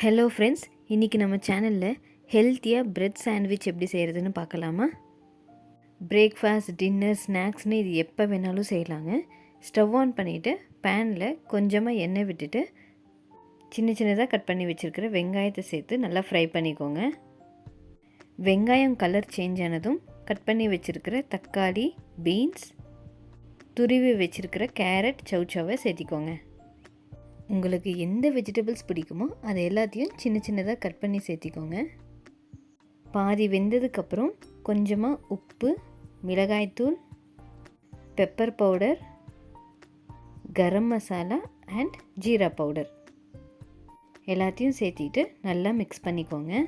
Hello friends, இன்றைக்கி நம்ம சேனலில் ஹெல்த்தியாக பிரெட் சாண்ட்விச் எப்படி செய்கிறதுன்னு பார்க்கலாமா? பிரேக்ஃபாஸ்ட், டின்னர், ஸ்நாக்ஸ்னு இது எப்போ வேணாலும் செய்யலாங்க. ஸ்டவ் ஆன் பண்ணிவிட்டு பேனில் கொஞ்சமாக எண்ணெய் விட்டுட்டு சின்ன சின்னதாக கட் பண்ணி வச்சுருக்கிற வெங்காயத்தை சேர்த்து நல்லா ஃப்ரை பண்ணிக்கோங்க. வெங்காயம் கலர் சேஞ்ச் ஆனதும் கட் பண்ணி வச்சுருக்கிற தக்காளி, பீன்ஸ், துருவி வச்சுருக்கிற கேரட், சௌச்சவை சேர்த்திக்கோங்க. உங்களுக்கு எந்த வெஜிடபிள்ஸ் பிடிக்குமோ அதை எல்லாத்தையும் சின்ன சின்னதாக கட் பண்ணி சேர்த்திக்கோங்க. பாதி வெந்ததுக்கப்புறம் கொஞ்சமாக உப்பு, மிளகாய்த்தூள், pepper powder, garam masala and jeera powder எல்லாத்தையும் சேர்த்திட்டு நல்லா மிக்ஸ் பண்ணிக்கோங்க.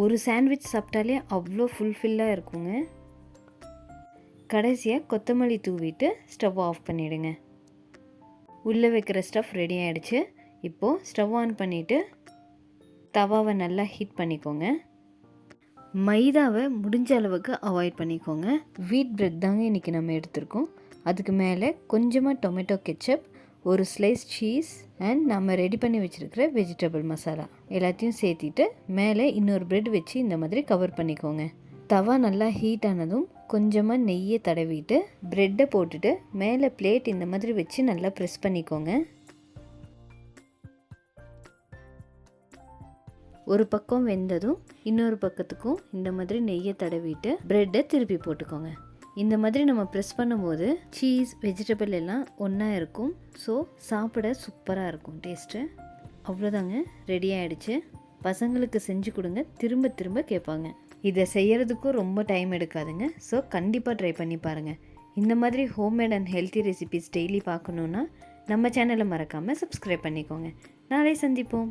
ஒரு சாண்ட்விச் சாப்பிட்டாலே அவ்வளோ ஃபுல்ஃபில்லாக இருக்குங்க. கடைசியாக கொத்தமல்லி தூவிட்டு ஸ்டவ் ஆஃப் பண்ணிவிடுங்க. உள்ளே வைக்கிற ஸ்டஃப் ரெடி ஆகிடுச்சு. இப்போது ஸ்டவ் ஆன் பண்ணிவிட்டு தவாவை நல்லா ஹீட் பண்ணிக்கோங்க. மைதாவை முடிஞ்ச அளவுக்கு அவாய்ட் பண்ணிக்கோங்க. வீட் பிரெட் தாங்க இன்றைக்கி நம்ம எடுத்திருக்கோம். அதுக்கு மேலே கொஞ்சமாக டொமேட்டோ கெச்சப், ஒரு ஸ்லைஸ் சீஸ் அண்ட் நம்ம ரெடி பண்ணி வச்சுருக்கிற வெஜிடபிள் மசாலா எல்லாத்தையும் சேர்த்திட்டு மேலே இன்னொரு பிரெட் வச்சு இந்த மாதிரி கவர் பண்ணிக்கோங்க. தவா நல்லா ஹீட் ஆனதும் கொஞ்சமாக நெய்யை தடவிட்டு ப்ரெட்டை போட்டுட்டு மேலே பிளேட் இந்த மாதிரி வச்சு நல்லா ப்ரெஸ் பண்ணிக்கோங்க. ஒரு பக்கம் வெந்ததும் இன்னொரு பக்கத்துக்கும் இந்த மாதிரி நெய்யை தடவிட்டு ப்ரெட்டை திருப்பி போட்டுக்கோங்க. இந்த மாதிரி நம்ம ப்ரெஸ் பண்ணும்போது சீஸ், வெஜிடபிள் எல்லாம் ஒன்றா இருக்கும். ஸோ சாப்பிட சூப்பராக இருக்கும் டேஸ்ட்டு. அவ்வளோதாங்க, ரெடி ஆகிடுச்சு. பசங்களுக்கு செஞ்சு கொடுங்க, திரும்ப திரும்ப கேட்பாங்க. இதை செய்கிறதுக்கும் ரொம்ப டைம் எடுக்காதுங்க. ஸோ கண்டிப்பாக ட்ரை பண்ணி பாருங்கள். இந்த மாதிரி homemade and healthy recipes daily பார்க்கணுன்னா நம்ம சேனலை மறக்காமல் சப்ஸ்கிரைப் பண்ணிக்கோங்க. நாளை சந்திப்போம்.